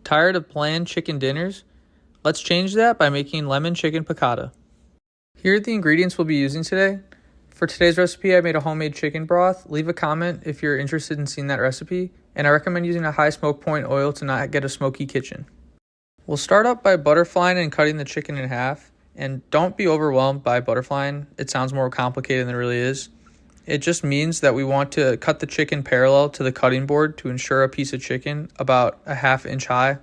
Tired of bland chicken dinners? Let's change that by making lemon chicken piccata. Here are the ingredients we'll be using today. For today's recipe, I made a homemade chicken broth. Leave a comment if you're interested in seeing that recipe, and I recommend using a high smoke point oil to not get a smoky kitchen. We'll start up by butterflying and cutting the chicken in half, and don't be overwhelmed by butterflying. It sounds more complicated than it really is. It just means that we want to cut the chicken parallel to the cutting board to ensure a piece of chicken about a ½ inch high.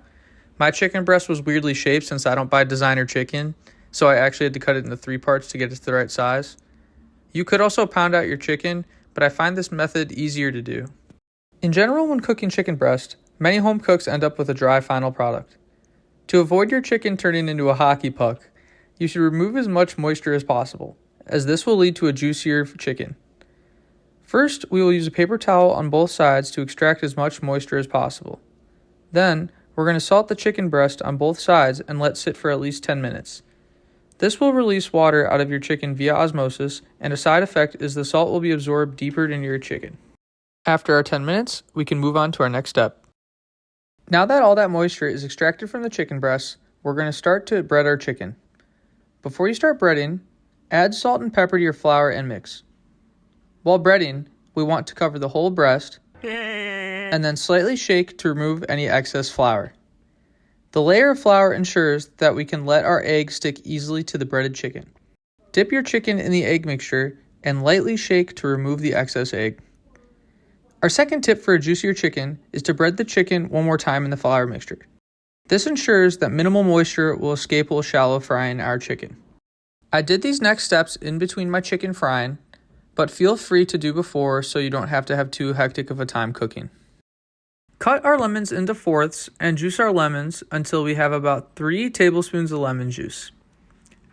My chicken breast was weirdly shaped since I don't buy designer chicken, so I actually had to cut it into 3 parts to get it to the right size. You could also pound out your chicken, but I find this method easier to do. In general, when cooking chicken breast, many home cooks end up with a dry final product. To avoid your chicken turning into a hockey puck, you should remove as much moisture as possible, as this will lead to a juicier chicken. First, we will use a paper towel on both sides to extract as much moisture as possible. Then, we're going to salt the chicken breast on both sides and let sit for at least 10 minutes. This will release water out of your chicken via osmosis, and a side effect is the salt will be absorbed deeper into your chicken. After our 10 minutes, we can move on to our next step. Now that all that moisture is extracted from the chicken breast, we're going to start to bread our chicken. Before you start breading, add salt and pepper to your flour and mix. While breading, we want to cover the whole breast and then slightly shake to remove any excess flour. The layer of flour ensures that we can let our egg stick easily to the breaded chicken. Dip your chicken in the egg mixture and lightly shake to remove the excess egg. Our second tip for a juicier chicken is to bread the chicken one more time in the flour mixture. This ensures that minimal moisture will escape while shallow frying our chicken. I did these next steps in between my chicken frying, but feel free to do before so you don't have to have too hectic of a time cooking. Cut our lemons into fourths and juice our lemons until we have about 3 tablespoons of lemon juice.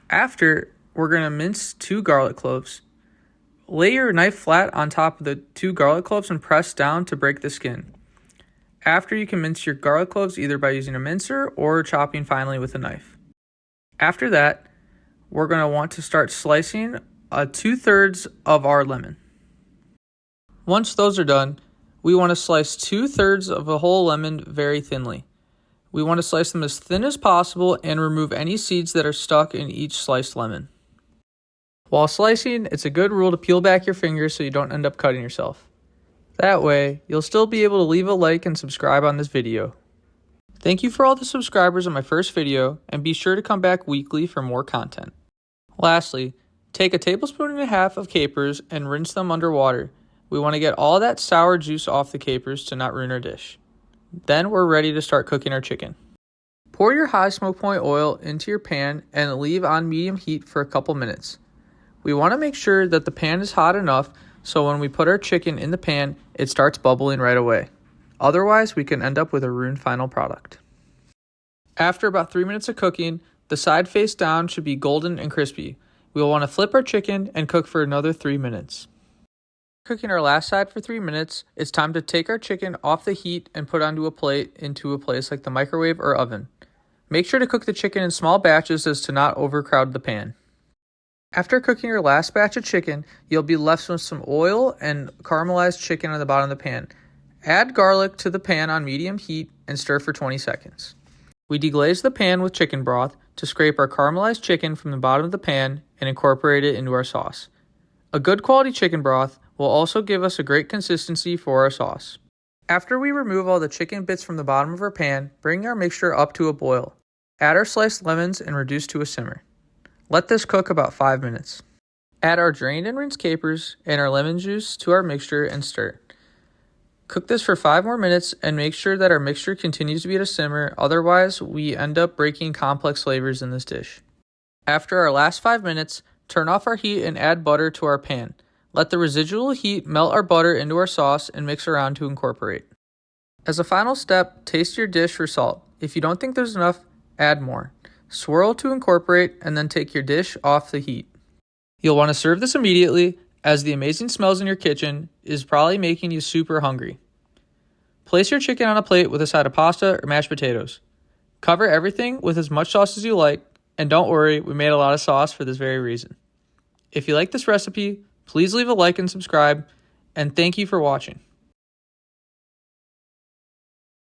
After, we're going to mince 2 garlic cloves. Lay your knife flat on top of the 2 garlic cloves and press down to break the skin. After, you can mince your garlic cloves either by using a mincer or chopping finely with a knife. After that, we're going to want to start slicing 2/3 of our lemon. Once those are done, we want to slice 2/3 of a whole lemon very thinly. We want to slice them as thin as possible and remove any seeds that are stuck in each sliced lemon. While slicing, it's a good rule to peel back your fingers so you don't end up cutting yourself. That way, you'll still be able to leave a like and subscribe on this video. Thank you for all the subscribers on my first video, and be sure to come back weekly for more content. Lastly, take 1.5 tablespoons of capers and rinse them under water. We want to get all that sour juice off the capers to not ruin our dish. Then we're ready to start cooking our chicken. Pour your high smoke point oil into your pan and leave on medium heat for a couple minutes. We want to make sure that the pan is hot enough so when we put our chicken in the pan, it starts bubbling right away. Otherwise, we can end up with a ruined final product. After about 3 minutes of cooking, the side face down should be golden and crispy. We will want to flip our chicken and cook for another 3 minutes. Cooking our last side for 3 minutes, it's time to take our chicken off the heat and put onto a plate into a place like the microwave or oven. Make sure to cook the chicken in small batches as to not overcrowd the pan. After cooking your last batch of chicken, you'll be left with some oil and caramelized chicken on the bottom of the pan. Add garlic to the pan on medium heat and stir for 20 seconds. We deglaze the pan with chicken broth to scrape our caramelized chicken from the bottom of the pan and incorporate it into our sauce. A good quality chicken broth will also give us a great consistency for our sauce. After we remove all the chicken bits from the bottom of our pan, bring our mixture up to a boil. Add our sliced lemons and reduce to a simmer. Let this cook about 5 minutes. Add our drained and rinsed capers and our lemon juice to our mixture and stir. Cook this for 5 more minutes and make sure that our mixture continues to be at a simmer, otherwise we end up breaking complex flavors in this dish. After our last 5 minutes, turn off our heat and add butter to our pan. Let the residual heat melt our butter into our sauce and mix around to incorporate. As a final step, taste your dish for salt. If you don't think there's enough, add more. Swirl to incorporate and then take your dish off the heat. You'll want to serve this immediately, as the amazing smells in your kitchen is probably making you super hungry. Place your chicken on a plate with a side of pasta or mashed potatoes. Cover everything with as much sauce as you like, and don't worry, we made a lot of sauce for this very reason. If you like this recipe, please leave a like and subscribe, and thank you for watching.